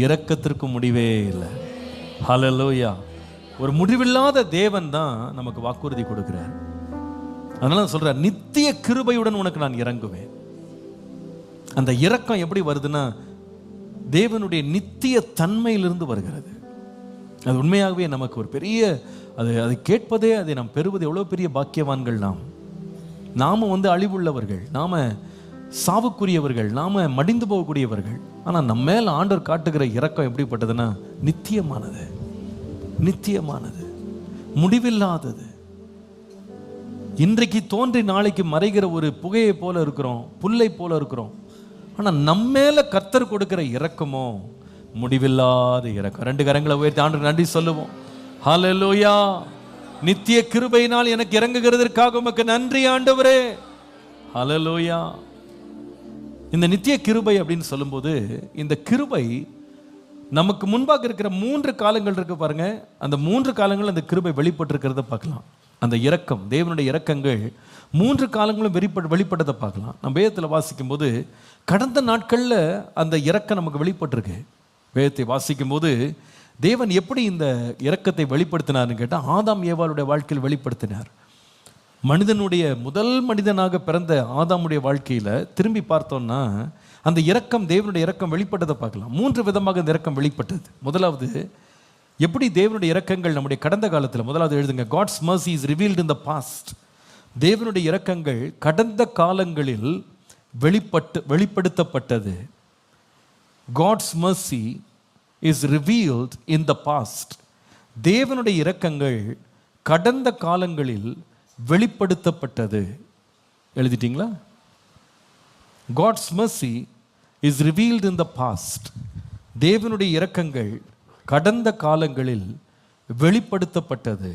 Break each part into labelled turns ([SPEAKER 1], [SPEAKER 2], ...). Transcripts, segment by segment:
[SPEAKER 1] இரக்கத்திற்கு முடிவே இல்லை. ஹல்லேலூயா. ஒரு முடிவில்லாத தேவன் தான் நமக்கு வாக்குறுதி கொடுக்கிறார். அதனால சொல்ற நித்திய கிருபையுடன் உனக்கு நான் இறங்குவேன். அந்த இரக்கம் எப்படி வருதுன்னா தேவனுடைய நித்திய தன்மையிலிருந்து வருகிறது. அது உண்மையாகவே நமக்கு ஒரு பெரிய அதை கேட்பதே, அதை நாம் பெறுவது எவ்வளோ பெரிய பாக்கியவான்கள். நாம அழிவுள்ளவர்கள், நாம சாவுக்குரியவர்கள், நாம மடிந்து போகக்கூடியவர்கள். ஆனால் நம்ம மேல் ஆண்டவர் காட்டுகிற இரக்கம் எப்படிப்பட்டதுன்னா நித்தியமானது, நித்தியமானது, முடிவில்லாதது. இன்றைக்கு தோன்றி நாளைக்கு மறைகிற ஒரு புகையை போல இருக்கிறோம், புல்லை போல இருக்கிறோம். ஆனால் நம்ம மேல கர்த்தர் கொடுக்கிற இரக்கமோ முடிவில்லாத இரக்கம். ரெண்டு கரங்களை உயர்த்தி ஆண்டவருக்கு நன்றி சொல்லுவோம். ஹல்லேலூயா. நித்திய கிருபையினால் எனக்கு இறங்குகிறதற்காக உமக்கு நன்றி ஆண்டவரே. ஹல்லேலூயா. இந்த நித்திய கிருபை அப்படின்னு சொல்லும்போது, இந்த கிருபை நமக்கு முன்பாக இருக்கிற 3 காலங்கள் இருக்கு பாருங்க. அந்த 3 காலங்கள் அந்த கிருபை வெளிப்பட்டு இருக்கிறத பார்க்கலாம். அந்த இரக்கம், தேவனுடைய இரக்கங்கள் 3 காலங்களும் வெளிப்பட்டதை பார்க்கலாம். நம்ம வேதத்தில் வாசிக்கும் போது கடந்த நாட்களில் அந்த இரக்கம் நமக்கு வெளிப்பட்டிருக்கு. வேதத்தை வாசிக்கும் போது தேவன் எப்படி இந்த இரக்கத்தை வெளிப்படுத்தினார்னு கேட்டால், ஆதாம் ஏவாளுடைய வாழ்க்கையில் வெளிப்படுத்தினார். மனிதனுடைய முதல் மனிதனாக பிறந்த ஆதாமுடைய வாழ்க்கையில் திரும்பி பார்த்தோம்னா அந்த இரக்கம், தேவனுடைய இரக்கம் வெளிப்பட்டதை பார்க்கலாம். 3 விதமாக இந்த இரக்கம் வெளிப்பட்டது. முதலாவது, எப்படி தேவனுடைய இரக்கங்கள் நம்முடைய கடந்த காலத்தில், முதலாவது எழுதுங்க, God's mercy is revealed in the past. தேவனுடைய இரக்கங்கள் கடந்த காலங்களில் வெளிப்படுத்தப்பட்டது. God's mercy is revealed in the past. தேவனுடைய இரக்கங்கள் கடந்த காலங்களில் வெளிப்படுத்தப்பட்டது. எழுதிட்டீங்களா? God's mercy is revealed in the past. தேவனுடைய இரக்கங்கள் கடந்த காலங்களில் வெளிப்படுத்தப்பட்டது.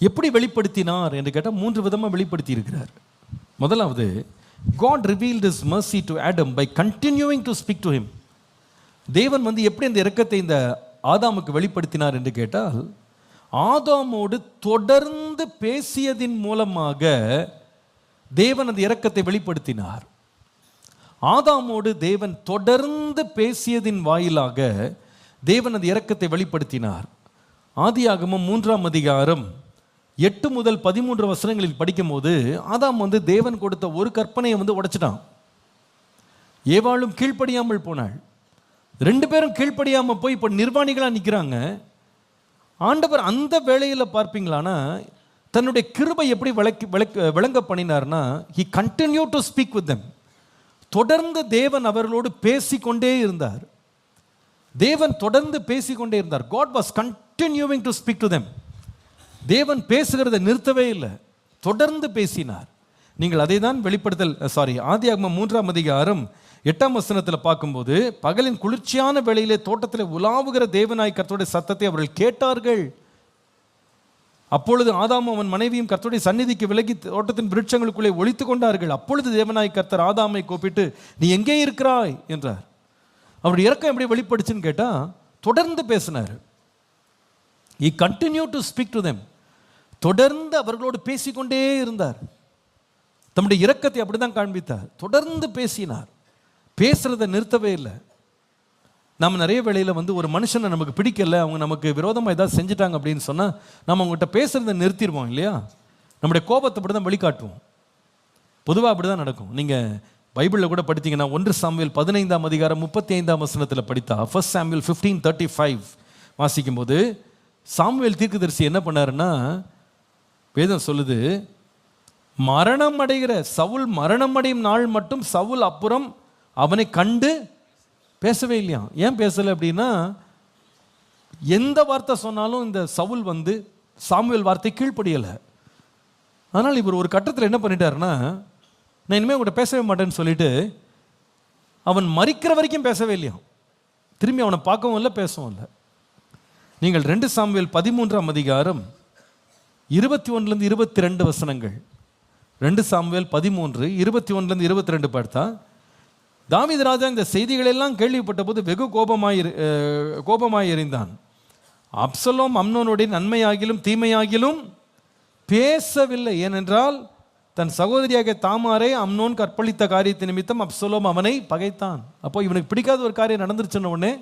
[SPEAKER 1] எப்படி வெளிப்படுத்தினார் என்று கேட்டால் 3 விதமாக வெளிப்படுத்தி இருக்கிறார். முதலாவது, God revealed his mercy to Adam by continuing to speak to him. தேவன் எப்படி இந்த இரக்கத்தை இந்த ஆதாமுக்கு வெளிப்படுத்தினார் என்று கேட்டால், ஆதாமோடு தொடர்ந்து பேசியதின் மூலமாக தேவன் அந்த இரக்கத்தை வெளிப்படுத்தினார். ஆதாமோடு தேவன் தொடர்ந்து பேசியதின் வாயிலாக தேவன் அந்த இரக்கத்தை வெளிப்படுத்தினார். ஆதியாகமம் 3ஆம் அதிகாரம் 8 முதல் 13 வசனங்களில் படிக்கும் போது, ஆதாம் தேவன் கொடுத்த ஒரு கற்பனையை உடைச்சிட்டான். ஏவாளும் கீழ்ப்படியாமல் போனாள். 2 பேரும் கீழ்ப்படியாமல் போய் இப்போ நிர்வாணிகளாக நிற்கிறாங்க. ஆண்டவர் அந்த வேளையில் பார்ப்பீங்களானா தன்னுடைய கிருபை எப்படி விளங்க பண்ணினார்னா, he continued to speak with them. தொடர்ந்து தேவன் அவர்களோடு பேசிக்கொண்டே இருந்தார். தேவன் தொடர்ந்து பேசிக்கொண்டே இருந்தார். God was continuing to speak to them. தேவன் பேசுகிறத நிறுத்தவே இல்லை, தொடர்ந்து பேசினார். நீங்கள் அதை தான் ஆதியாகமம் 3ஆம் அதிகாரம் 8ஆம் வசனத்தில் பார்க்கும்போது, பகலின் குளிர்ச்சியான வேளையிலே தோட்டத்தில் உலாவுகிற தேவனாய் கர்த்தருடைய சத்தத்தை அவர்கள் கேட்டார்கள். அப்பொழுது ஆதாமும் அவன் மனைவியும் கர்த்தருடைய சந்நிதிக்கு விலகி தோட்டத்தின் விருட்சங்களுக்குள்ளே ஒளித்து கொண்டார்கள். அப்பொழுது தேவனாய் கர்த்தர் ஆதாமை கூப்பிட்டு, நீ எங்கே இருக்கிறாய் என்றார். அவருடைய இரக்கம் எப்படி வெளிப்படுச்சுன்னு கேட்டால், தொடர்ந்து பேசினார். He continued to speak to them. தொடர்ந்து அவர்களோடு பேசிக்கொண்டே இருந்தார். தம்முடைய இரக்கத்தை அப்படிதான் காண்பித்தார். தொடர்ந்து பேசினார், பேசுறதை நிறுத்தவே இல்லை. நம்ம நிறைய வேளையில் ஒரு மனுஷனை நமக்கு பிடிக்கல, அவங்க நமக்கு விரோதமாக ஏதாவது செஞ்சுட்டாங்க அப்படின்னு சொன்னால் நம்ம அவங்ககிட்ட பேசுறதை நிறுத்திடுவோம் இல்லையா? நம்முடைய கோபத்தை அப்படி தான் வெளிக்காட்டுவோம். பொதுவாக அப்படி தான் நடக்கும். நீங்கள் பைபிளில் கூட படித்தீங்கன்னா 1 சாமுவேல் 15ஆம் அதிகாரம் 35ஆம் வசனத்தில் படித்தா, 1 சாமுவேல் 15:35 வாசிக்கும் போது, சாமுவேல் தீர்க்கதரிசி என்ன பண்ணாருன்னா, வேதம் சொல்லுது, மரணம் அடைகிற சவுல் மரணம் அடையும் நாள் மட்டும் சவுல் அப்புறம் அவனை கண்டு பேசவே இல்லையா. ஏன் பேசலை அப்படின்னா, எந்த வார்த்தை சொன்னாலும் இந்த சவுல் சாமுவேல் வார்த்தை கீழ்ப்படியலை. அதனால் இவர் ஒரு கட்டத்தில் என்ன பண்ணிட்டாருன்னா, நான் இனிமேல் உங்கள்கிட்ட பேசவே மாட்டேன்னு சொல்லிட்டு அவன் மரிக்கிற வரைக்கும் பேசவே இல்லையா. திரும்பி அவனை பார்க்கவும் இல்லை, பேசவும் இல்லை. நீங்கள் 2 சாமுவேல் 13ஆம் அதிகாரம் 21 22 வசனங்கள், 2 சாமுவேல் 13 21 22 பார்த்தா, தாவீது ராஜா இந்த செய்திகளெல்லாம் கேள்விப்பட்ட போது வெகு கோபமாய் எறிந்தான். அப்சலோம் அம்னோனுடைய நன்மையாகிலும் தீமையாகிலும் பேசவில்லை. ஏனென்றால் தன் சகோதரியாக தாமாரை அம்னோன் கற்பழித்த காரியத்தை நிமித்தம் அப்சலோம் அவனை பகைத்தான். அப்போ இவனுக்கு பிடிக்காத ஒரு காரியம் நடந்துருச்சுன்ன உடனே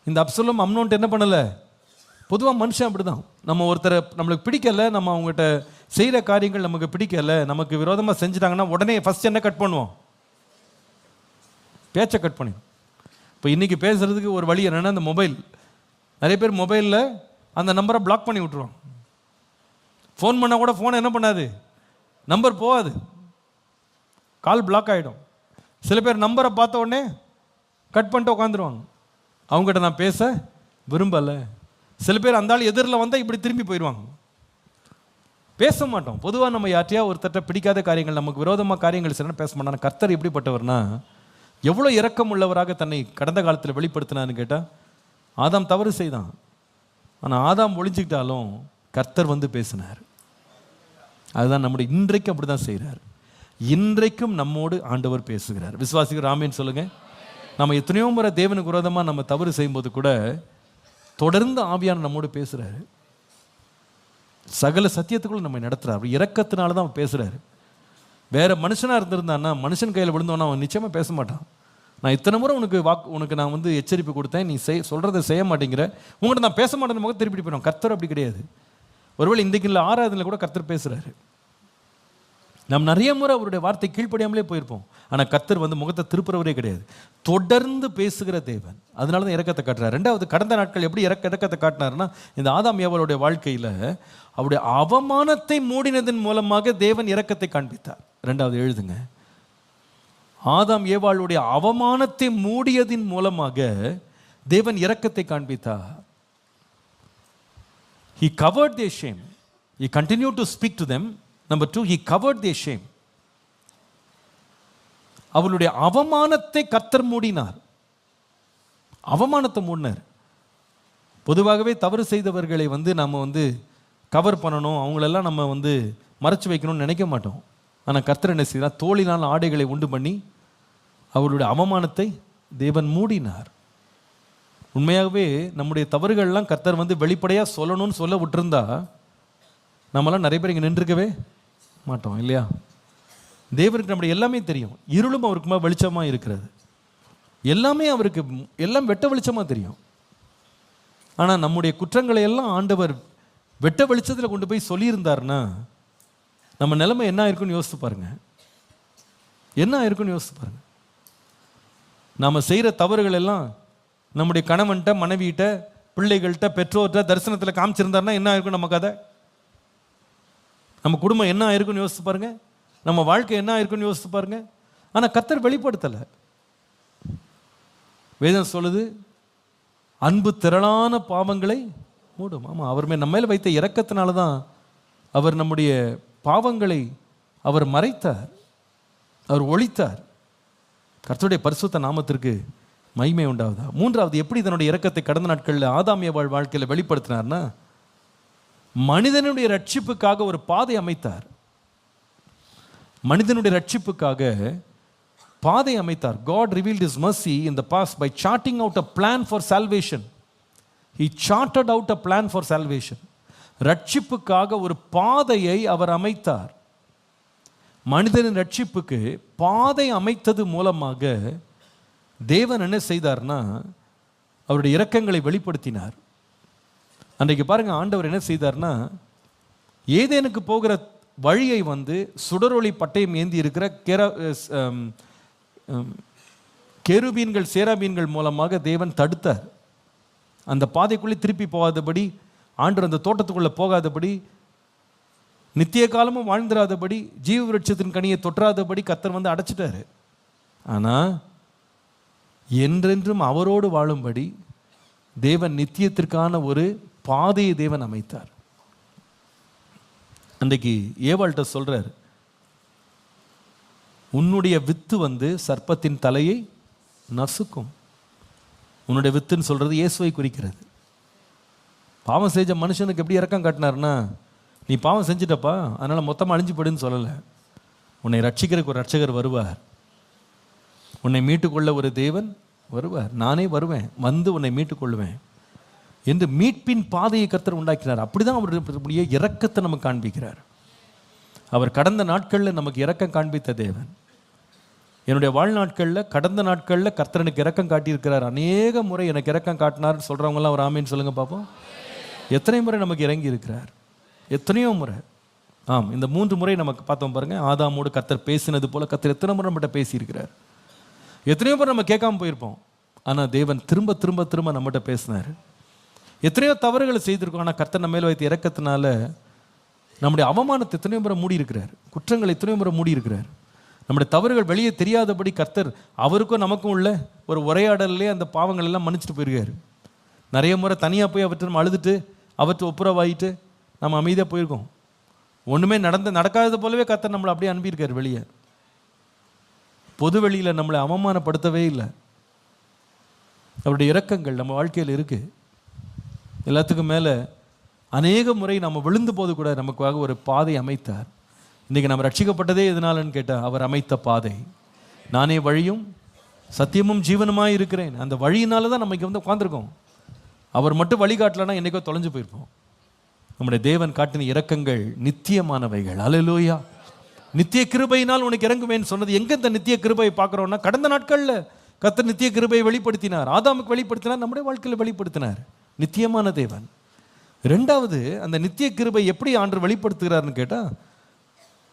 [SPEAKER 1] இந்த அப்சலோம் அம்னோன்ட்டு என்ன பண்ணலை? பொதுவாக மனுஷன் அப்படிதான். நம்ம ஒருத்தரை நம்மளுக்கு பிடிக்கலை, நம்ம அவங்ககிட்ட செய்கிற காரியங்கள் நமக்கு பிடிக்கலை, நமக்கு விரோதமாக செஞ்சுட்டாங்கன்னா உடனே ஃபஸ்ட் என்ன கட் பண்ணுவோம்? பேச்சை கட் பண்ணிடும். இப்போ இன்றைக்கி பேசுகிறதுக்கு ஒரு வழி என்னென்னா இந்த மொபைல். நிறைய பேர் மொபைலில் அந்த நம்பரை பிளாக் பண்ணி விட்ருவோம். ஃபோன் பண்ணால் கூட ஃபோனை என்ன பண்ணாது, நம்பர் போகாது, கால் பிளாக் ஆகிடும். சில பேர் நம்பரை பார்த்த உடனே கட் பண்ணிட்டு உட்காந்துருவாங்க, அவங்ககிட்ட நான் பேச விரும்பலை. சில பேர் அந்த ஆள் எதிரில் வந்தால் இப்படி திரும்பி போயிடுவாங்க, பேச மாட்டோம். பொதுவாக நம்ம யார்ட்டையா ஒருத்தட்ட பிடிக்காத காரியங்கள், நமக்கு விரோதமாக காரியங்கள் செய்யணும் பேச மாட்டோம். கர்த்தர் எப்படிப்பட்டவர்னா எவ்வளோ இரக்கம் உள்ளவராக தன்னை கடந்த காலத்தில் வெளிப்படுத்தினான்னு கேட்டால், ஆதாம் தவறு செய்தான், ஆனால் ஆதாம் ஒளிஞ்சிக்கிட்டாலும் கர்த்தர் வந்து பேசினார். அதுதான் நம்முடைய இன்றைக்கு அப்படி தான் செய்கிறார். இன்றைக்கும் நம்மோடு ஆண்டவர் பேசுகிறார். விசுவாசிகள் ஆமேன்னு சொல்லுங்க. நம்ம எத்தனையோ முறை தேவனுக்கு விரோதமாக நம்ம தவறு செய்யும்போது கூட தொடர்ந்து ஆவியான நம்மோடு பேசுகிறாரு. சகல சத்தியத்துக்குள்ள நம்ம நடத்துகிறார். இரக்கத்தினால தான் அவன் பேசுகிறாரு. வேற மனுஷனாக இருந்திருந்தான்னா, மனுஷன் கையில் விழுந்தோன்னா அவன் நிச்சயமாக பேச மாட்டான். நான் இத்தனை முறை உனக்கு நான் வந்து எச்சரிப்பு கொடுத்தேன், நீ சொல்கிறத செய்ய மாட்டேங்கிற, உங்கள்கிட்ட நான் பேச மாட்டேன்னு முகம் திருப்பி போயிடும். கர்த்தர் அப்படி கிடையாது. ஒருவேளை இன்றைக்கு இல்லை 6ஆவதுல கூட கர்த்தர் பேசுகிறாரு. நாம் நிறைய முறை அவருடைய வார்த்தை கீழ்ப்படியாமலே போயிருப்போம். ஆனால் கர்த்தர் வந்து முகத்தை திருப்புறவரே கிடையாது, தொடர்ந்து பேசுகிற தேவன். அதனால தான் இரக்கத்தை காட்டுறார். ரெண்டாவது, கடந்த நாட்கள் எப்படி இரக்கத்தை காட்டினார்னா, இந்த ஆதாம் ஏவாளுடைய வாழ்க்கையில் அவருடைய அவமானத்தை மூடினதன் மூலமாக தேவன் இரக்கத்தை காண்பித்தார். ரெண்டாவது எழுதுங்க, ஆதாம் ஏவாளுடைய அவமானத்தை மூடியதின் மூலமாக தேவன் இரக்கத்தை காண்பித்தார். He covered their shame. He continued to speak to them. Number 2, he covered their shame. அவளுடைய அவமானத்தை கர்த்தர் மூடினார். அவமானத்தை மூடினார். பொதுவாகவே தவறு செய்தவர்களை வந்து நம்ம வந்து கவர் பண்ணணும், அவங்களெல்லாம் நம்ம வந்து மறைச்சு வைக்கணும்னு நினைக்க மாட்டோம். ஆனால் கர்த்தர் என்ன செய்தார்? தோளினால் ஆடைகளை உண்டு பண்ணி அவளுடைய அவமானத்தை தேவன் மூடினார். உண்மையாகவே நம்முடைய தவறுகள்லாம் கர்த்தர் வந்து வெளிப்படையாக சொல்லணும்னு சொல்ல விட்டுருந்தா நம்மளாம் நிறைய பேர் இங்கே நின்றுக்கவே மாட்டோம் இல்லையா? தேவருக்கு நம்முடைய எல்லாமே தெரியும். இருளும் அவருக்கு வெளிச்சமாக இருக்கிறது. எல்லாமே அவருக்கு எல்லாம் வெட்ட வெளிச்சமாக தெரியும். ஆனால் நம்முடைய குற்றங்களை எல்லாம் ஆண்டவர் வெட்ட வெளிச்சத்தில் கொண்டு போய் சொல்லியிருந்தாருன்னா நம்ம நிலைமை என்ன ஆயிருக்குன்னு யோசித்து பாருங்க. என்ன ஆயிருக்குன்னு யோசித்து பாருங்க. நாம் செய்கிற தவறுகள் எல்லாம் நம்முடைய கணவன்கிட்ட, மனைவியிட்ட, பிள்ளைகள்கிட்ட, பெற்றோர்கிட்ட தரிசனத்தில் காமிச்சிருந்தாருன்னா என்ன ஆயிருக்கும் நம்ம கதை? நம்ம குடும்பம் என்ன ஆயிருக்குன்னு யோசித்து பாருங்க. நம்ம வாழ்க்கை என்ன ஆயிருக்குன்னு யோசித்து பாருங்க. ஆனால் கர்த்தர் வெளிப்படுத்தலை. வேதம் சொல்லுது, அன்பு திரளான பாவங்களை மூடும். ஆமாம், அவர் நம்ம மேல் வைத்த இரக்கத்தினால தான் அவர் நம்முடைய பாவங்களை அவர் மறைத்தார், அவர் ஒழித்தார். கர்த்தருடைய பரிசுத்த நாமத்திற்கு மகிமை உண்டாவதா. மூன்றாவது, எப்படி தன்னுடைய இரக்கத்தை கடந்த நாட்களில் ஆதாம் ஏவாள் வாழ்க்கையில் வெளிப்படுத்தினார்னா, மனிதனுடைய ரட்சிப்புக்காக ஒரு பாதை அமைத்தார். மனிதனுடைய ரட்சிப்புக்காக பாதை அமைத்தார். God revealed his mercy in the past by charting out a plan for salvation. He charted out a plan for salvation. ரட்சிப்புக்காக ஒரு பாதையை அவர் அமைத்தார். மனிதனின் ரட்சிப்புக்கு பாதை அமைத்தது மூலமாக தேவன் என்ன செய்தார்னா அவருடைய இரக்கங்களை வெளிப்படுத்தினார். அன்றைக்கு பாருங்க, ஆண்டவர் என்ன செய்தார்னா, ஏதேனுக்கு போகிற வழியை வந்து சுடரொளி பட்டயம் ஏந்தி இருக்கிற கேருபீன்கள், சேராபீன்கள் மூலமாக தேவன் தடுத்தார். அந்த பாதைக்குள்ளே திருப்பி போகாதபடி, ஆண்டவர் அந்த தோட்டத்துக்குள்ளே போகாதபடி, நித்திய காலமும் வாழ்ந்துடாதபடி, ஜீவ விருட்சத்தின் கனியை தொற்றாதபடி கர்த்தர் வந்து அடைச்சிட்டாரு. ஆனால் என்றென்றும் அவரோடு வாழும்படி தேவன் நித்தியத்திற்கான ஒரு பாதையை தேவன் அமைத்தார். அன்றைக்கு ஏவாள்கிட்ட சொல்றார், உன்னுடைய வித்து வந்து சர்ப்பத்தின் தலையை நசுக்கும். உன்னுடைய வித்துன்னு சொல்றது இயேசுவை குறிக்கிறது. பாவம் செஞ்ச மனுஷனுக்கு எப்படி இரக்கம் காட்டினார்னா, நீ பாவம் செஞ்சிட்டப்பா அதனால மொத்தமாக அழிஞ்சு போடுன்னு சொல்லலை. உன்னை ரட்சிக்கிறதுக்கு ஒரு ரட்சகர் வருவார், உன்னை மீட்டுக்கொள்ள ஒரு தேவன் வருவார், நானே வருவேன், வந்து உன்னை மீட்டுக்கொள்வேன் என்று மீட்பின் பாதையை கர்த்தர் உண்டாக்கினார். அப்படிதான் அவருடைய இரக்கத்தை நமக்கு காண்பிக்கிறார். அவர் கடந்த நாட்களில் நமக்கு இரக்கம் காண்பித்த தேவன். என்னுடைய வாழ்நாட்களில் கடந்த நாட்களில் கர்த்தர் எனக்கு இரக்கம் காட்டியிருக்கிறார். அநேக முறை எனக்கு இரக்கம் காட்டினார்னு சொல்கிறவங்களாம் ஒரு ஆமீன்னு சொல்லுங்க பார்ப்போம். எத்தனை முறை நமக்கு இறங்கி இருக்கிறார்? எத்தனையோ முறை. ஆம், இந்த 3 முறை நமக்கு பார்த்தோம் பாருங்க. ஆதாமோடு கர்த்தர் பேசினது போல கர்த்தர் எத்தனை முறை நம்மகிட்ட பேசியிருக்கிறார். எத்தனையோ முறை நம்ம கேட்காம போயிருப்போம், ஆனால் தேவன் திரும்ப திரும்ப திரும்ப நம்மகிட்ட பேசினார். எத்தனையோ தவறுகளை செய்திருக்கோம், ஆனால் கர்த்தர் நம்ம மேல் வைத்த இரக்கத்தினால நம்முடைய அவமானத்தை எத்தனையோ முறை மூடி இருக்கிறார். குற்றங்களை எத்தனையோ முறை மூடி இருக்கிறார். நம்முடைய தவறுகள் வெளியே தெரியாதபடி கர்த்தர் அவருக்கும் நமக்கும் உள்ள ஒரு உரையாடலே அந்த பாவங்கள் எல்லாம் மன்னிச்சுட்டு போயிருக்காரு. நிறைய முறை தனியாக போய் அவர்கிட்ட நம்ம அழுதுட்டு அவர்கிட்ட ஒப்புரவாயிட்டு நம்ம அமைதியாக போயிருக்கோம். ஒன்றுமே நடக்காதது போலவே கர்த்தர் நம்மளை அப்படியே அனுப்பியிருக்காரு வெளியே. பொது வெளியில் நம்மளை அவமானப்படுத்தவே இல்லை. அவருடைய இரக்கங்கள் நம்ம வாழ்க்கையில் இருக்குது. எல்லாத்துக்கும் மேலே அநேக முறை நம்ம விழுந்து போது கூட நமக்காக ஒரு பாதை அமைத்தார். இன்றைக்கி நம்ம ரட்சிக்கப்பட்டதே எதனாலன்னு கேட்டால் அவர் அமைத்த பாதை. நானே வழியும் சத்தியமும் ஜீவனுமாய் இருக்கிறேன். அந்த வழியினால தான் நம்ம இங்கே வந்து உட்காந்துருக்கோம். அவர் மட்டும் வழிகாட்டலன்னா என்றைக்கோ தொலைஞ்சு போயிருப்போம். நம்முடைய தேவன் காட்டின இரக்கங்கள் நித்தியமானவைகள். அல்லேலூயா. நித்திய கிருபையினால் உனக்கு இறங்குவேன்னு சொன்னது எங்கே இந்த நித்திய கிருபையை பார்க்குறோன்னா, கடந்த நாட்களில் கர்த்தர் நித்திய கிருபையை வெளிப்படுத்தினார். ஆதாமுக்கு வெளிப்படுத்தினார், நம்முடைய வாழ்க்கையில் வெளிப்படுத்தினார். நித்தியமான தேவன். ரெண்டாவது, அந்த நித்திய கிருபை எப்படி ஆண்டு வெளிப்படுத்துகிறார்னு கேட்டால்,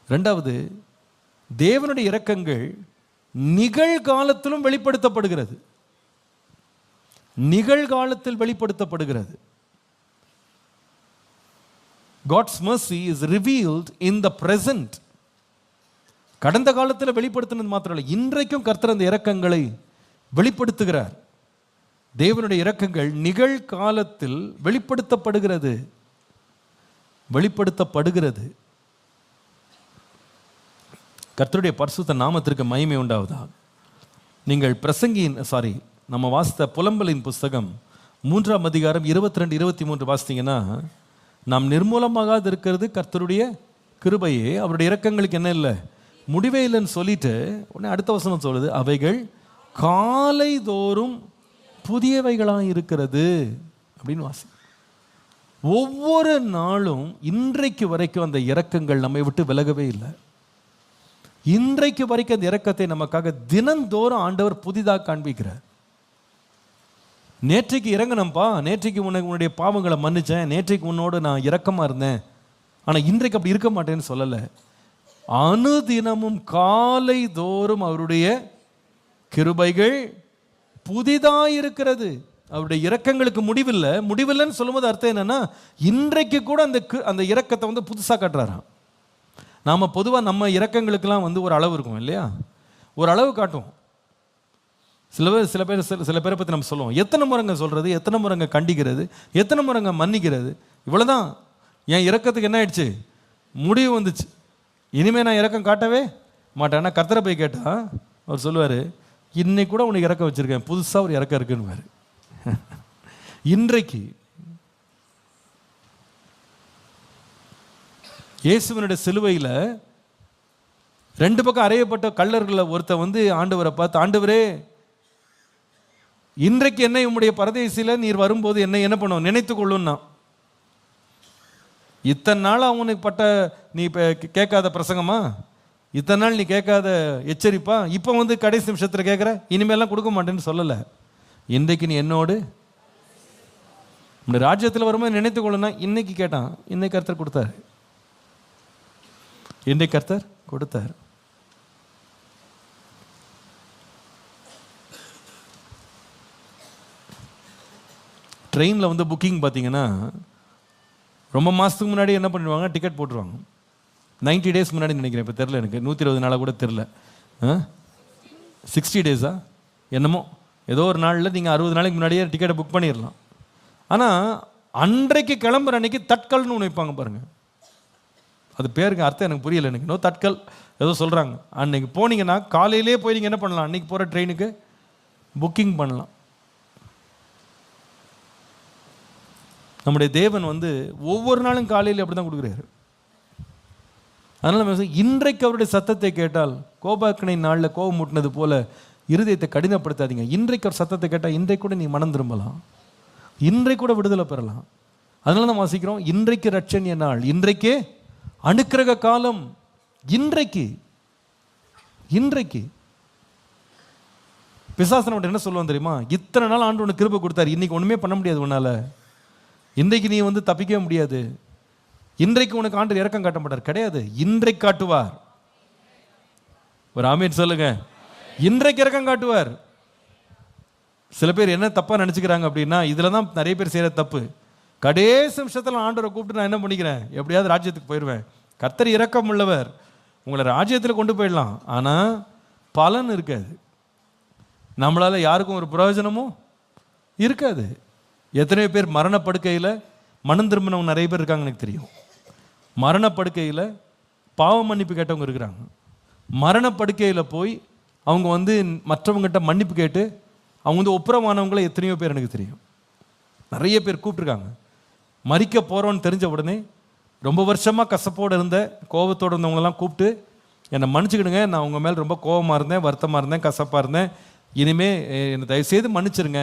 [SPEAKER 1] ரெண்டாவது தேவனுடைய இரக்கங்கள் நிகழ்காலத்திலும் வெளிப்படுத்தப்படுகிறது. நிகழ்காலத்தில் வெளிப்படுத்தப்படுகிறது. God's mercy is revealed in the present. கடந்த காலத்தில் வெளிப்படுத்தினது மாத்திரம் இல்லை, இன்றைக்கும் கர்த்தர் அந்த இரக்கங்களை வெளிப்படுத்துகிறார். தேவனுடைய இரக்கங்கள் நிகழ்காலத்தில் வெளிப்படுத்தப்படுகிறது. கர்த்தருடைய பரிசுத்த நாமத்திற்கு மகிமை உண்டாவதா. நீங்கள் நம்ம வாசித்த புலம்பலின் புஸ்தகம் 3ஆம் அதிகாரம் 22, 23 வாசித்தீங்கன்னா, நாம் நிர்மூலமாகாது இருக்கிறது கர்த்தருடைய கிருபையே, அவருடைய இரக்கங்களுக்கு என்ன இல்லை, முடிவே இல்லைன்னு சொல்லிட்டு உடனே அடுத்த வசனம் சொல்லுது, அவைகள் காலை தோறும் புதியவைகளாக இருக்கிறது அப்படின்னு வாசி. ஒவ்வொரு நாளும் இன்றைக்கு வரைக்கும் அந்த இரக்கங்கள் நம்மை விட்டு விலகவே இல்லை. இன்றைக்கு வரைக்கும் அந்த இரக்கத்தை நமக்காக தினந்தோறும் ஆண்டவர் புதிதாக காண்பிக்கிறார். நேற்றைக்கு இறங்கணும்ப்பா, நேற்றைக்கு உன்னுடைய பாவங்களை மன்னிச்சேன், நேற்றைக்கு உன்னோடு நான் இரக்கமாக இருந்தேன், ஆனால் இன்றைக்கு அப்படி இருக்க மாட்டேன்னு சொல்லலை. அனுதினமும் காலை தோறும் அவருடைய கிருபைகள் புதிதாக இருக்கிறது. அவருடைய இரக்கங்களுக்கு முடிவில்லைன்னு சொல்லும்போது அர்த்தம் என்னன்னா, இன்றைக்கு கூட அந்த இரக்கத்தை வந்து புதுசாக காட்டுறாராம். நாம் பொதுவாக நம்ம இரக்கங்களுக்கெல்லாம் வந்து ஒரு அளவு இருக்கும் இல்லையா, ஒரு அளவு காட்டுவோம். சில பேரை பற்றி நம்ம சொல்லுவோம், எத்தனை முறைங்க சொல்கிறது, எத்தனை முறைங்க கண்டிக்கிறது, எத்தனை முறைங்க மன்னிக்கிறது, இவ்வளோதான். என் இரக்கத்துக்கு என்ன ஆயிடுச்சு, முடிவு வந்துச்சு, இனிமேல் நான் இரக்கம் காட்டவே மாட்டேன். ஆனால் கர்த்தரை போய் கேட்டால் அவர் சொல்லுவார், இன்னைக்கு கூட உனக்கு இறக்கம் வச்சுருக்கேன், புதுசாக ஒரு இறக்கம் இருக்குன்னு. இன்றைக்கு இயேசுவினுடைய சிலுவையில் 2 பக்கம் அறையப்பட்ட கள்ளர்களை ஒருத்த வந்து ஆண்டவரை பார்த்து, ஆண்டவரே இன்றைக்கு என்னை உம்முடைய பரதேசியில் நீர் வரும்போது என்னை என்ன பண்ணுவோம் நினைத்து கொள்ளுன்னா. இத்தனை நாள் அவனுக்கு பட்ட நீ இப்போ கேட்காத பிரசங்கமா, இத்தனை நாள் நீ கேட்காத எச்சரிப்பா, இப்போ வந்து கடைசி நிமிஷத்தில் கேட்குற, இனிமேலாம் கொடுக்க மாட்டேன்னு சொல்லலை. இன்றைக்கு நீ என்னோடு இந்த ராஜ்யத்தில் வரும்போது நினைத்து கொள்ளுன்னா. இன்னைக்கு கேட்டான், இன்னைக்கு கர்த்தர் கொடுத்தாரு, இன்னைக்கு கர்த்தர் கொடுத்தார். ட்ரெயினில் வந்து புக்கிங் பார்த்தீங்கன்னா ரொம்ப மாதத்துக்கு முன்னாடி என்ன பண்ணிடுவாங்க, டிக்கெட் போட்டுருவாங்க. 90 days முன்னாடி நினைக்கிறேன், இப்போ தெரில எனக்கு, 120 நாளாக கூட தெரில, 60 days என்னமோ ஏதோ ஒரு நாளில் நீங்கள் 60 நாளைக்கு முன்னாடியே டிக்கெட்டை புக் பண்ணிடலாம். ஆனால் அன்றைக்கு கிளம்புற அன்னைக்கு தட்கல்னு ஒன்று வைப்பாங்க பாருங்கள். அது பேருக்கு அர்த்தம் எனக்கு புரியலை, எனக்கு இன்னும் தட்கல் ஏதோ சொல்கிறாங்க. அன்னைக்கு போனீங்கன்னா காலையிலே போய் நீங்கள் என்ன பண்ணலாம், அன்றைக்கி போகிற ட்ரெயினுக்கு புக்கிங் பண்ணலாம். நம்முடைய தேவன் வந்து ஒவ்வொரு நாளும் காலையில் அப்படி தான் கொடுக்குறாரு. அதனால் இன்றைக்கு அவருடைய சத்தத்தை கேட்டால், கோபாக்கனை நாளில் கோபம் மூட்டினது போல இருதயத்தை கடினப்படுத்தாதீங்க. இன்றைக்கு ஒரு சத்தத்தை கேட்டால் இன்றைக்கு கூட நீ மனம் திரும்பலாம், இன்றைக்கு கூட விடுதலை பெறலாம். அதனால தான் வாசிக்கிறோம், இன்றைக்கு ரட்சணிய நாள், இன்றைக்கே அனுக்கிரக காலம். இன்றைக்கு இன்றைக்கு பிசாசனோட என்ன சொல்லுவான் தெரியுமா? இத்தனை நாள் ஆண்டு உனக்கு கிருபை கொடுத்தாரு, இன்னைக்கு ஒண்ணுமே பண்ண முடியாது உன்னால, இன்றைக்கு நீ தப்பிக்கவே முடியாது, இன்றைக்கு உனக்கு ஆண்டு இரக்கம் காட்ட மாட்டார். கிடையாது, இன்றைக்கு காட்டுவார். ஒரு ஆமீன் சொல்லுங்க. இன்றைக்கு இரக்கம் காட்டுவார். சில பேர் என்ன தப்பா நினைச்சுக்கிறாங்க அப்படின்னா, இதுல தான் நிறைய பேர் செய்யற தப்பு. கடைசி நிமிஷத்துல ஆண்டவரை கூப்பிட்டு நான் என்ன பண்ணிக்கிறேன், எப்படியாவது ராஜ்யத்துக்கு போயிடுவேன். கர்த்தர் இரக்கம் உள்ளவர், உங்களை ராஜ்யத்தில் கொண்டு போயிடலாம், ஆனா பலன் இருக்காது. நம்மளால யாருக்கும் ஒரு பிரயோஜனமும் இருக்காது. எத்தனையோ பேர் மரணப்படுக்கையில் மனம் திரும்பினவங்க நிறைய பேர் இருக்காங்க, எனக்கு தெரியும். மரணப்படுக்கையில் பாவ மன்னிப்பு கேட்டவங்க இருக்கிறாங்க. மரணப்படுக்கையில் போய் அவங்க மற்றவங்ககிட்ட மன்னிப்பு கேட்டு அவங்க ஒப்புரமானவங்கள எத்தனையோ பேர் எனக்கு தெரியும். நிறைய பேர் கூப்பிட்டுருக்காங்க. மறிக்க போகிறோன்னு தெரிஞ்ச உடனே ரொம்ப வருஷமாக கசப்போடு இருந்த கோபத்தோடு இருந்தவங்களெல்லாம் கூப்பிட்டு என்னை மன்னிச்சுக்கிடுங்க, நான் உங்கள் மேலே ரொம்ப கோபமாக இருந்தேன், வருத்தமாக இருந்தேன், கசப்பாக இருந்தேன், இனிமே என்னை தயவுசெய்து மன்னிச்சிருங்க,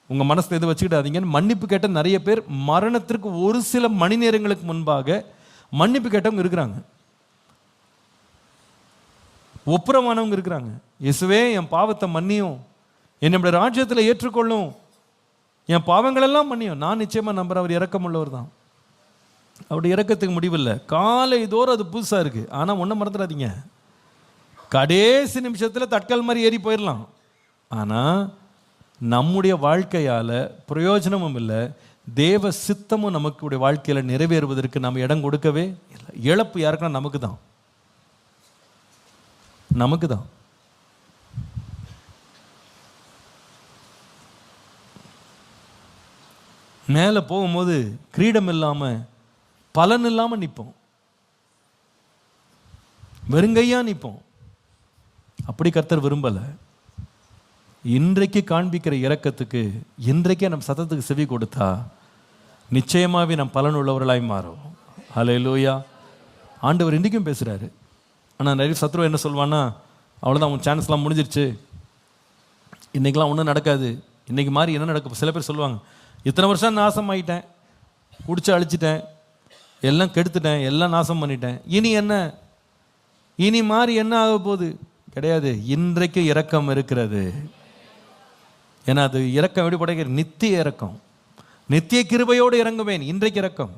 [SPEAKER 1] உங்கள் மனசில் எது வச்சுக்கிட்டாதீங்கன்னு மன்னிப்பு கேட்ட நிறைய பேர் மரணத்திற்கு ஒரு சில மணி நேரங்களுக்கு முன்பாக மன்னிப்பு கேட்டவங்க இருக்கிறாங்க. ஒப்புரமானவங்க இருக்கிறாங்க. இயேசுவே என் பாவத்தை மன்னியும், என்னுடைய ராஜ்யத்தில் ஏற்றுக்கொள்ளும், என் பாவங்களெல்லாம் மன்னியும். நான் நிச்சயமாக நம்புறேன், அவர் இரக்கம் உள்ளவர் தான். அவருடைய இரக்கத்துக்கு முடிவில்லை. காலை தோறும் அது புதுசாக இருக்குது. ஆனால் ஒன்றும் மறந்துடாதீங்க, கடைசி நிமிஷத்தில் தட்கல் மாதிரி ஏறி போயிடலாம். ஆனால் நம்முடைய வாழ்க்கையால் பிரயோஜனமும் இல்லை, தேவ சித்தமும் நமக்குடைய வாழ்க்கையில் நிறைவேறுவதற்கு நம்ம இடம் கொடுக்கவே இல்லை. இழப்பு யாருக்குன்னா நமக்கு தான், நமக்கு தான். மேலே போகும்போது கிரீடம் இல்லாமல் பலன் இல்லாமல் நிற்போம், வெறுங்கையா நிற்போம். அப்படி கர்த்தர் விரும்பலை. இன்றைக்கு காண்பிக்கிற இரக்கத்துக்கு இன்றைக்கே நம்ம சத்தத்துக்கு செவி கொடுத்தா நிச்சயமாகவே நம் பலன் உள்ளவர்களாய் மாறும். ஹல்லேலூயா. ஆண்டவர் இன்றைக்கும் பேசுகிறாரு. ஆனால் நிறைய சத்ரு என்ன சொல்வான்னா, அவ்வளோதான் உன் சான்ஸ்லாம் முடிஞ்சிருச்சு, இன்றைக்கெலாம் ஒன்றும் நடக்காது, இன்றைக்கி மாதிரி என்ன நடக்கும். சில பேர் சொல்லுவாங்க, இத்தனை வருஷம் நாசம் ஆகிட்டேன், குடிச்சு அழிச்சிட்டேன், எல்லாம் கெடுத்துட்டேன், எல்லாம் நாசம் பண்ணிட்டேன், இனி என்ன, இனி மாதிரி என்ன ஆக போகுது? கிடையாது, இன்றைக்கு இரக்கம் இருக்கிறது. ஏன்னா அது இரக்கம் எப்படி படைக்கிற? நித்திய இரக்கம், நித்திய கிருபையோடு இறங்குவேன். இன்றைக்கு இரக்கம்.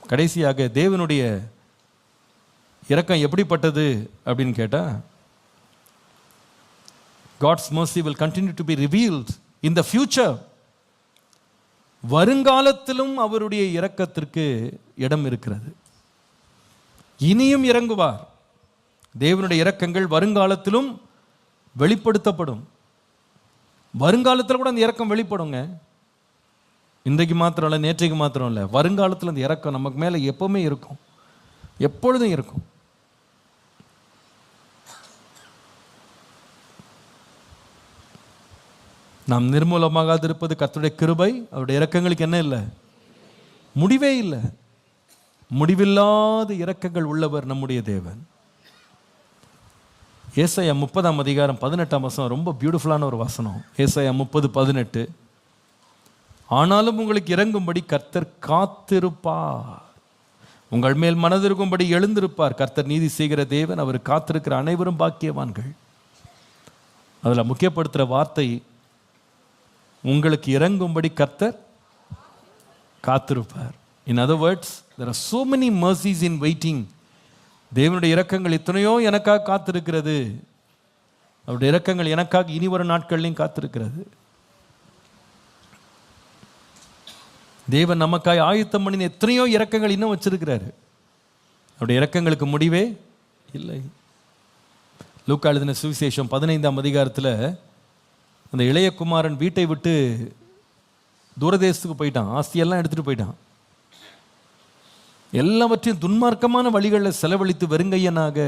[SPEAKER 1] கடைசியாக தேவனுடைய இரக்கம் எப்படிப்பட்டது அப்படின்னு கேட்டால், God's mercy will continue to be revealed in the future. வருங்காலத்திலும் அவருடைய இரக்கத்திற்கு இடம் இருக்கிறது. இனியும் இறங்குவார். தேவனுடைய இரக்கங்கள் வருங்காலத்திலும் வெளிப்படுத்தப்படும். வருங்காலத்தில் கூட அந்த இரக்கம் வெளிப்படுங்க. இன்றைக்கு மாத்திரம் இல்லை, நேற்றைக்கு மாத்திரம் இல்லை, வருங்காலத்தில் அந்த இரக்கம் நமக்கு மேலே எப்பவுமே இருக்கும், எப்பொழுதும் இருக்கும். நாம் நிர்மூலமாகாது இருப்பது கர்த்தருடைய கிருபை. அவருடைய இரக்கங்களுக்கு என்ன இல்லை? முடிவே இல்லை. முடிவில்லாத இரக்கங்கள் உள்ளவர் நம்முடைய தேவன். ஏசாயா 30:18 ரொம்ப பியூட்டிஃபுல்லான ஒரு வசனம். ஏசாயா 30:18, ஆனாலும் உங்களுக்கு இறங்கும்படி கர்த்தர் காத்திருப்பார், உங்கள் மேல் மனதிருக்கும்படி எழுந்திருப்பார். கர்த்தர் நீதி செய்கிற தேவன், அவர் காத்திருக்கிற அனைவரும் பாக்கியவான்கள். அதில் முக்கியப்படுத்துகிற வார்த்தை, உங்களுக்கு இறங்கும்படி கர்த்தர் காத்திருப்பார். In other words, there are so many mercies in waiting. தேவனுடைய இரக்கங்கள் எத்தனையோ எனக்காக காத்திருக்கிறது. அவருடைய இரக்கங்கள் எனக்காக இனி வரும் நாட்கள்லையும் காத்திருக்கிறது. தேவன் நமக்காய் ஆயத்தம் பண்ணின எத்தனையோ இரக்கங்கள் இன்னும் வச்சிருக்கிறாரு. அவருடைய இரக்கங்களுக்கு முடிவே இல்லை. லூக்கா எழுதின சுவிசேஷம் 15 அந்த இளைய குமாரன் வீட்டை விட்டு தூரதேசத்துக்கு போயிட்டான். ஆஸ்தியெல்லாம் எடுத்துகிட்டு போயிட்டான். எல்லாவற்றையும் துன்மார்க்கமான வழிகளில் செலவழித்து வெறுங்கையனாக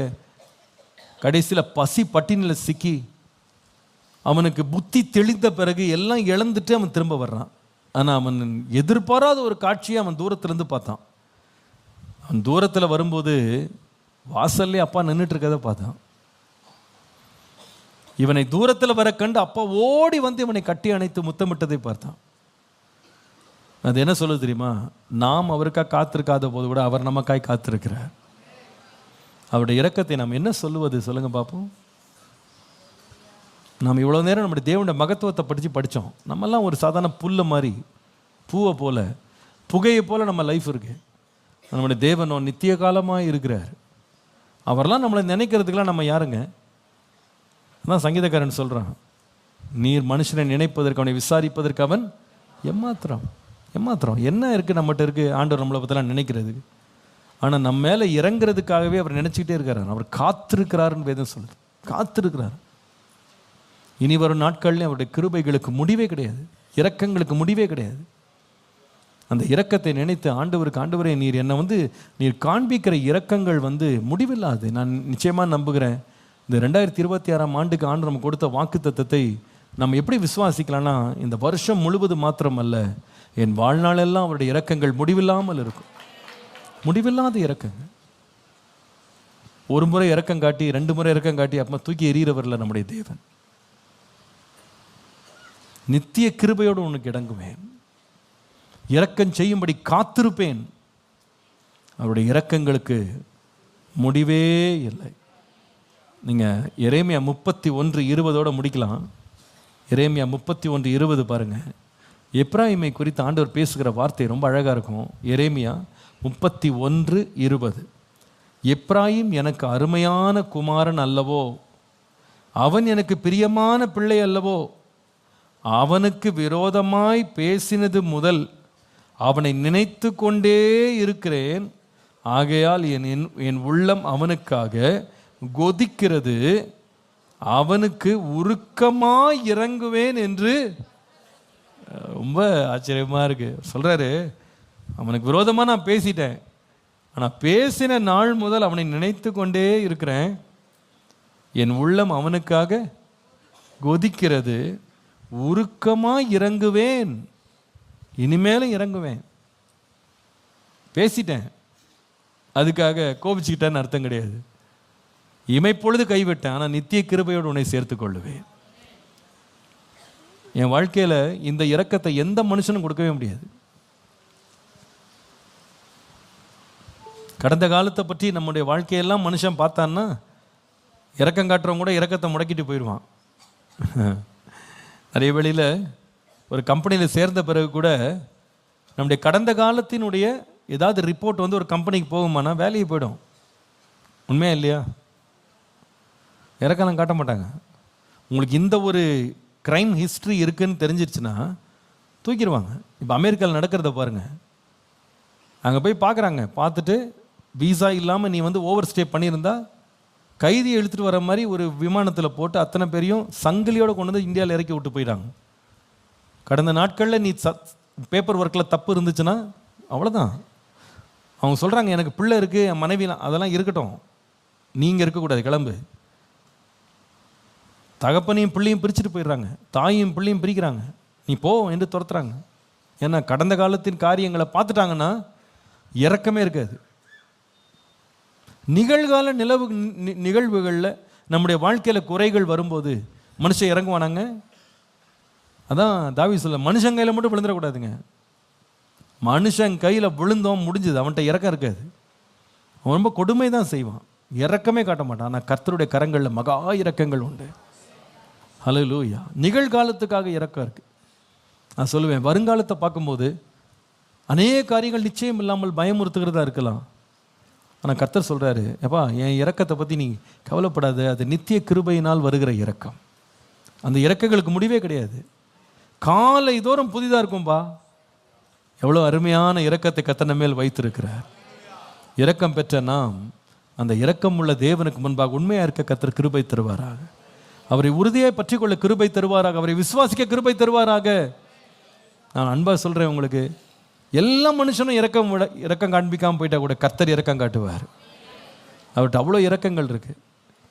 [SPEAKER 1] கடைசியில் பசி பட்டினியில் சிக்கி அவனுக்கு புத்தி தெளிந்த பிறகு எல்லாம் இழந்துட்டு அவன் திரும்ப வர்றான். ஆனால் அவன் எதிர்பாராத ஒரு காட்சியை அவன் தூரத்திலேருந்து பார்த்தான். அவன் தூரத்தில் வரும்போது வாசல்லே அப்பா நின்றுட்டு இருக்கதை பார்த்தான். இவனை தூரத்தில் வர கண்டு அப்பா ஓடி வந்து இவனை கட்டி அணைத்து முத்தமிட்டதை பார்த்தான். அது என்ன சொல்லுது தெரியுமா? நாம் அவருக்காக காத்திருக்காத போது கூட அவர் நமக்காய் காத்திருக்கிறார். அவருடைய இரக்கத்தை நாம் என்ன சொல்லுவது சொல்லுங்க பார்ப்போம். நாம் இவ்வளோ நேரம் நம்முடைய தேவனுடைய மகத்துவத்தை படித்தோம். நம்மெல்லாம் ஒரு சாதாரண புல்லை மாதிரி, பூவை போல, புகையை போல் நம்ம லைஃப் இருக்கு. நம்முடைய தேவனோ நித்திய காலமாக இருக்கிறார். அவரெல்லாம் நம்மளை நினைக்கிறதுக்கெல்லாம் நம்ம யாருங்க? அதான் சங்கீதக்காரன் சொல்கிறான், நீர் மனுஷனை நினைப்பதற்கு, அவனை விசாரிப்பதற்கு அவன் எம்மாத்திரம். என்ன இருக்குது நம்மகிட்ட இருக்குது ஆண்டவர் நம்மளை பற்றிலாம் நினைக்கிறதுக்கு? ஆனால் நம்ம மேலே இறங்குறதுக்காகவே அவர் நினச்சிக்கிட்டே இருக்கிறார். அவர் காத்திருக்கிறாருன்னு வேதம் சொல்லுது. காத்திருக்கிறார். இனி வரும் நாட்கள்லேயும் அவருடைய கிருபைகளுக்கு முடிவே கிடையாது, இரக்கங்களுக்கு முடிவே கிடையாது. அந்த இரக்கத்தை நினைத்து ஆண்டவரே நீர் என்னை நீர் காண்பிக்கிற இரக்கங்கள் முடிவில்லாது. நான் நிச்சயமாக நம்புகிறேன், இந்த 2026ஆம் ஆண்டுக்கு ஆண்டு நம்ம கொடுத்த வாக்கு தத்தத்தை நம்ம எப்படி விசுவாசிக்கலாம்னா, இந்த வருஷம் முழுவதும் மாத்திரம் அல்ல, என் வாழ்நாளெல்லாம் அவருடைய இரக்கங்கள் முடிவில்லாமல் இருக்கும். முடிவில்லாத இரக்கங்கள். ஒரு முறை இரக்கம் காட்டி, 2 முறை இரக்கம் காட்டி அப்போ தூக்கி எறிகிறவரில் நம்முடைய தேவன். நித்திய கிருபையோடு உனக்கு இடங்குவேன், இரக்கம் செய்யும்படி காத்திருப்பேன். அவருடைய இரக்கங்களுக்கு முடிவே இல்லை. நீங்கள் எரேமியா 31:20 முடிக்கலாம். எரேமியா 31:20 பாருங்கள். எப்ராயிமை குறித்து ஆண்டவர் பேசுகிற வார்த்தை ரொம்ப அழகாக இருக்கும். எரேமியா 31:20. எப்ராயிம் எனக்கு அருமையான குமாரன் அல்லவோ, அவன் எனக்கு பிரியமான பிள்ளை அல்லவோ, அவனுக்கு விரோதமாய் பேசினது முதல் அவனை நினைத்து கொண்டே இருக்கிறேன். ஆகையால் என் உள்ளம் அவனுக்காக கொதிக்கிறது, அவனுக்கு உருக்கமாய் இறங்குவேன் என்று. ரொம்ப ஆச்சரியமாக இருக்கு. சொல்கிறாரு, அவனுக்கு விரோதமாக நான் பேசிட்டேன், ஆனால் பேசின நாள் முதல் அவனை நினைத்து கொண்டே இருக்கிறேன். என் உள்ளம் அவனுக்காக கொதிக்கிறது, உருக்கமாக இறங்குவேன், இனிமேலும் இறங்குவேன். பேசிட்டேன், அதுக்காக கோபிச்சுக்கிட்டேன்னு அர்த்தம் கிடையாது. இமைப்பொழுது கைவிட்டேன், ஆனால் நித்திய கிருபையோடு உன்னை சேர்த்து கொள்ளுவேன். என் வாழ்க்கையில் இந்த இரக்கத்தை எந்த மனுஷனும் கொடுக்கவே முடியாது. கடந்த காலத்தை பற்றி நம்முடைய வாழ்க்கையெல்லாம் மனுஷன் பார்த்தான்னா, இரக்கம் காட்டுறவங்க கூட இரக்கத்தை முடக்கிட்டு போயிடுவான். நிறைய வேளையில் ஒரு கம்பெனியில் சேர்ந்த பிறகு கூட நம்முடைய கடந்த காலத்தினுடைய ஏதாவது ரிப்போர்ட் ஒரு கம்பெனிக்கு போகுமானா வேலையை போயிடும். உண்மையா இல்லையா? இறக்கலாம் காட்ட மாட்டாங்க. உங்களுக்கு இந்த ஒரு க்ரைம் ஹிஸ்ட்ரி இருக்குதுன்னு தெரிஞ்சிருச்சுன்னா தூக்கிடுவாங்க. இப்போ அமெரிக்காவில் நடக்கிறத பாருங்கள். அங்கே போய் பார்க்குறாங்க, பார்த்துட்டு வீசா இல்லாமல் நீ ஓவர் ஸ்டே பண்ணியிருந்தா கைதியை இழுத்துட்டு வர மாதிரி ஒரு விமானத்தில் போட்டு அத்தனை பேரையும் சங்கிலியோடு கொண்டு இந்தியாவில் இறக்கி விட்டு போயிட்டாங்க. கடந்த நாட்களில் நீ பேப்பர் ஒர்க்கில் தப்பு இருந்துச்சுன்னா அவ்வளோதான். அவங்க சொல்கிறாங்க, எனக்கு பிள்ளை இருக்குது, என் மனைவிலாம், அதெல்லாம் இருக்கட்டும், நீங்கள் இருக்கக்கூடாது, கிளம்பு. தகப்பனையும் பிள்ளையும் பிரிச்சுட்டு போயிடுறாங்க, தாயும் பிள்ளையும் பிரிக்கிறாங்க, நீ போ என்று துரத்துறாங்க. ஏன்னா கடந்த காலத்தின் காரியங்களை பார்த்துட்டாங்கன்னா இறக்கமே இருக்காது. நிகழ்கால நிகழ்வுகளில் நம்முடைய வாழ்க்கையில் குறைகள் வரும்போது மனுஷன் இறங்குவானாங்க. அதான் தாவீது சொல்ல, மனுஷன் கையில் மட்டும் விழுந்துடக்கூடாதுங்க. மனுஷன் கையில் விழுந்தோம், முடிஞ்சது, அவன்கிட்ட இறக்கம் இருக்காது. அவன் ரொம்ப கொடுமை தான் செய்வான், இறக்கமே காட்ட மாட்டான். ஆனால் கர்த்தருடைய கரங்களில் மகா இறக்கங்கள் உண்டு. ஹல்லேலூயா. நிகழ்காலத்துக்காக இறக்கம் இருக்கு. நான் சொல்லுவேன், வருங்காலத்தை பார்க்கும்போது அநேக காரியங்கள் நிச்சயம் இல்லாமல் பயமுறுத்துகிறதா இருக்கலாம். ஆனால் கர்த்தர் சொல்கிறாரு, எப்பா என் இரக்கத்தை பற்றி நீ கவலைப்படாத, அது நித்திய கிருபையினால் வருகிற இரக்கம். அந்த இரக்கங்களுக்கு முடிவே கிடையாது. காலை தோறும் புதிதாக இருக்கும்பா. எவ்வளோ அருமையான இரக்கத்தை கர்த்தர் மேல் வைத்திருக்கிறார். இரக்கம் பெற்ற நாம் அந்த இரக்கம் உள்ள தேவனுக்கு முன்பாக உண்மையாக இருக்க கர்த்தர் கிருபை தருவாராக. அவரை உறுதியை பற்றி கொள்ள கிருபை தருவாராக. அவரை விசுவாசிக்க கிருபை தருவாராக. நான் அன்பாக சொல்கிறேன் உங்களுக்கு, எல்லா மனுஷனும் இரக்கம் காண்பிக்காமல் போயிட்டா கூட கர்த்தர் இரக்கம் காட்டுவார். அவர்கிட்ட அவ்வளோ இரக்கங்கள் இருக்குது.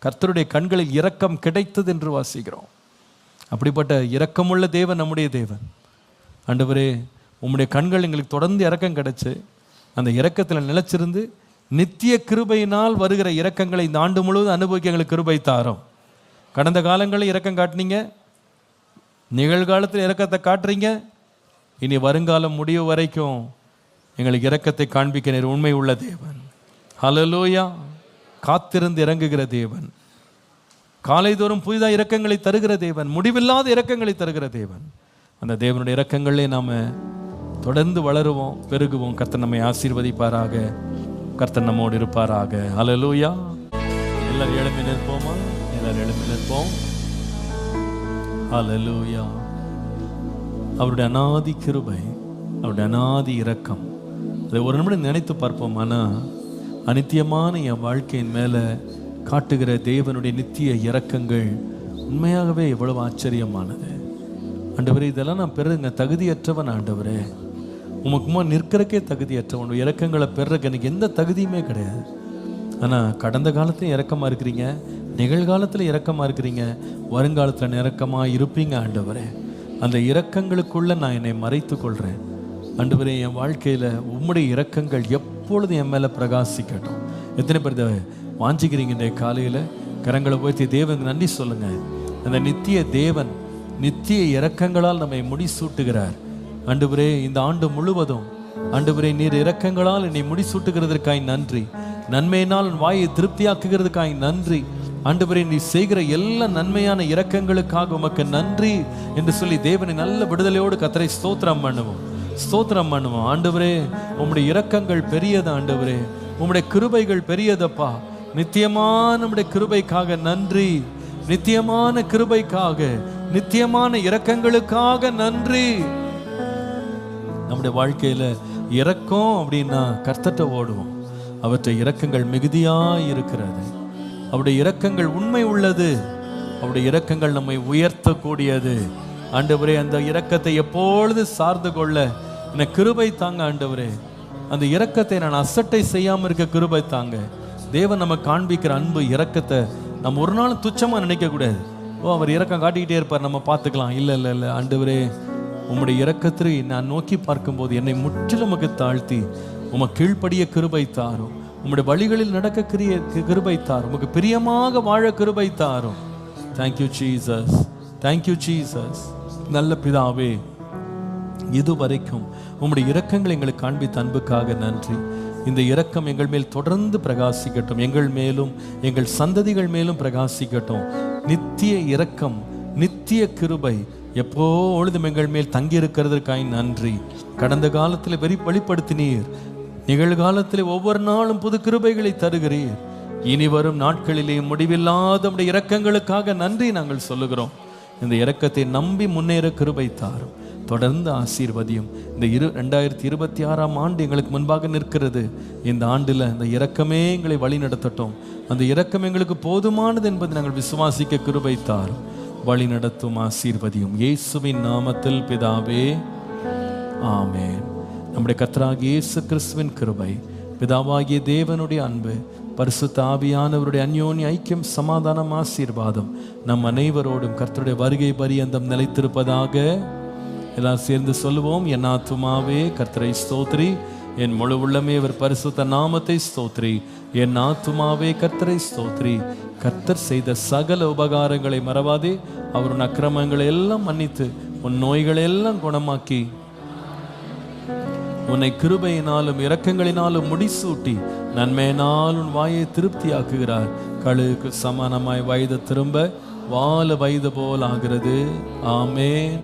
[SPEAKER 1] கர்த்தருடைய கண்களில் இரக்கம் கிடைத்தது என்று வாசிக்கிறோம். அப்படிப்பட்ட இரக்கமுள்ள தேவன் நம்முடைய தேவன். ஆண்டவரே, உம்முடைய கண்கள் எங்களுக்கு தொடர்ந்து இரக்கம் கிடைச்சு அந்த இரக்கத்தில் நிலைச்சிருந்து நித்திய கிருபையினால் வருகிற இரக்கங்களை இந்த ஆண்டு முழுவதும் அனுபவிக்க எங்களுக்கு கிருபை தாரோம். கடந்த காலங்களில் இரக்கம் காட்டினீங்க, நிகழ்காலத்தில் இரக்கத்தை காட்டுறீங்க, இனி வருங்காலம் முடிவு வரைக்கும் எங்களுக்கு இரக்கத்தை காண்பிக்க நீர் உண்மை உள்ள தேவன். ஹல்லேலூயா. காத்திருந்து இறங்குகிற தேவன், காலைதோறும் புதிதாக இரக்கங்களை தருகிற தேவன், முடிவில்லாத இரக்கங்களை தருகிற தேவன். அந்த தேவனுடைய இரக்கங்களே நாம் தொடர்ந்து வளருவோம், பெருகுவோம். கர்த்தர் நம்மை ஆசீர்வதிப்பாராக. கர்த்தர் நம்மோடு இருப்பாராக. ஹல்லேலூயா. எல்லாரும் எழுப்பி நிற்போமா? எல்லாரும் எழுப்பி நிற்போம். ஹல்லேலூயா. அவருடைய அநாதி கிருபை, அவருடைய அநாதி இரக்கம், அதை ஒரு நிமிடம் நினைத்து பார்ப்போம். ஆனால் அநித்தியமான என் வாழ்க்கையின் மேலே காட்டுகிற தேவனுடைய நித்திய இரக்கங்கள் உண்மையாகவே எவ்வளவு ஆச்சரியமானது. ஆண்டவரே, இதெல்லாம் நான் பெறுங்க தகுதியற்றவன். ஆண்டவரே, உமக்குமா நிற்கிறக்கே தகுதியற்றவன். இரக்கங்களை பெறக்கு எனக்கு எந்த தகுதியுமே கிடையாது. ஆனால் கடந்த காலத்தையும் இரக்கமாக இருக்கிறீங்க, நிகழ்காலத்தில் இரக்கமாக இருக்கிறீங்க, வருங்காலத்தில் இரக்கமாக இருப்பீங்க. ஆண்டவரே, அந்த இரக்கங்களுக்குள்ளே நான் என்னை மறைத்து கொள்கிறேன். ஆண்டவரே, என் வாழ்க்கையில் உம்முடைய இரக்கங்கள் எப்பொழுதும் என் மேலே பிரகாசிக்கட்டும். எத்தனை பேர் வாஞ்சிக்கிறீங்க? இந்த காலையில் கரங்களை உயர்த்தி தேவனுக்கு நன்றி சொல்லுங்கள். அந்த நித்திய தேவன் நித்திய இரக்கங்களால் நம்மை முடிசூட்டுகிறார். ஆண்டவரே, இந்த ஆண்டு முழுவதும் ஆண்டவரே நீர் இரக்கங்களால் என்னை முடிசூட்டுகிறதற்காய் நன்றி. நன்மையினால் உன் வாயை திருப்தியாக்குகிறதுக்காய் நன்றி. ஆண்டவரே, நீ செய்கிற எல்லா நன்மையான இரக்கங்களுக்காக உமக்கு நன்றி என்று சொல்லி தேவனை நல்ல விடுதலையோடு கர்த்தரை ஸ்தோத்திரம் பண்ணுவோம், ஸ்தோத்திரம் பண்ணுவோம். ஆண்டவரே, உம்முடைய இரக்கங்கள் பெரியது. ஆண்டவரே, உம்முடைய கிருபைகள் பெரியதப்பா. நித்தியமான நம்முடைய கிருபைக்காக நன்றி, நித்தியமான கிருபைக்காக, நித்தியமான இரக்கங்களுக்காக நன்றி. நம்முடைய வாழ்க்கையில இரக்கம் அப்படின்னா கர்த்தர்ட்ட ஓடுவோம். அவற்றை இரக்கங்கள் மிகுதியாய் இருக்கிறது. அவருடைய இரக்கங்கள் உண்மை உள்ளது. அவருடைய இரக்கங்கள் நம்மை உயர்த்தக்கூடியது. ஆண்டவரே, அந்த இரக்கத்தை எப்பொழுது சார்ந்து கொள்ள எனக்கு கிருபை தாங்க. ஆண்டவரே, அந்த இரக்கத்தை நான் அசட்டை செய்யாமல் இருக்க கிருபை தாங்க. தேவன் நம்ம காண்பிக்கிற அன்பு இரக்கத்தை நம்ம ஒரு நாள் துச்சமாக நினைக்கக்கூடாது. அவர் இரக்கம் காட்டிக்கிட்டே இருப்பார், நம்ம பார்த்துக்கலாம். இல்லை இல்லை இல்லை, ஆண்டவரே, உம்முடைய இரக்கத்தை நான் நோக்கி பார்க்கும்போது என்னை முற்றிலும் உமக்கு தாழ்த்தி உமக்கு கீழ்ப்படிய கிருபை தாரும். உம்முடைய வழிகளில் நடக்க கிருபை தாரும். உமக்கு பிரியமாக வாழ கிருபை தாரும். Thank you Jesus, thank you Jesus. நல்ல பிதாவே, இதுவரைக்கும் உம்முடைய இரக்கங்கள் எங்களுக்கு காண்பித்த அன்புக்காக நன்றி. இந்த இரக்கம் எங்கள் மேல் தொடர்ந்து பிரகாசிக்கட்டும், எங்கள் மேலும் எங்கள் சந்ததிகள் மேலும் பிரகாசிக்கட்டும். நித்திய இரக்கம், நித்திய கிருபை எப்பொழுதும் எங்கள் மேல் தங்கியிருக்கிறதற்காய் நன்றி. கடந்த காலத்தில் வெளிப்படுத்தினீர், நிகழ்காலத்தில் ஒவ்வொரு நாளும் புது கிருபைகளை தருகிறீர். இனி வரும் நாட்களிலே முடிவில்லாத உம்முடைய இரக்கங்களுக்காக நன்றி நாங்கள் சொல்லுகிறோம். இந்த இரக்கத்தை நம்பி முன்னேற கிருபை தாரும். தொடர்ந்து ஆசீர்வதியும். இந்த 2026ஆம் ஆண்டு எங்களுக்கு முன்பாக நிற்கிறது. இந்த ஆண்டில் அந்த இரக்கமே எங்களை வழி நடத்தட்டும். அந்த இரக்கம் எங்களுக்கு போதுமானது என்பதை நாங்கள் விசுவாசிக்க கிருபை தாரும். வழி நடத்தும், ஆசீர்வதியும். இயேசுவின் நாமத்தில் பிதாவே, ஆமென். நம்முடைய கர்த்தராகிய இயேசு கிறிஸ்துவின் கிருபை, பிதாவாகிய தேவனுடைய அன்பு, பரிசுத்த ஆவியானவருடைய அந்யோன்ய ஐக்கியம், சமாதானம், ஆசீர்வாதம் நம் அனைவரோடும் கர்த்தருடைய வருகை பரியந்தம் நிலைத்திருப்பதாக. எல்லாம் சேர்ந்து சொல்லுவோம். என் ஆத்துமாவே கர்த்தரை ஸ்தோத்ரி, என் முழு உள்ளமே அவர் பரிசுத்த நாமத்தை ஸ்தோத்ரி. என் ஆத்துமாவே கர்த்தரை ஸ்தோத்ரி. கர்த்தர் செய்த சகல உபகாரங்களை மறவாதே. அவர் அக்கிரமங்களை எல்லாம் மன்னித்து உன் நோய்களை எல்லாம் குணமாக்கி உன்னை கிருபையினாலும் இரக்கங்களினாலும் முடிசூட்டி நன்மையினால் உன் வாயை திருப்தியாக்குகிறார். கழுகுக்கு சமானமாய் வயது திரும்ப வால வயது போல் ஆகிறது. ஆமென்.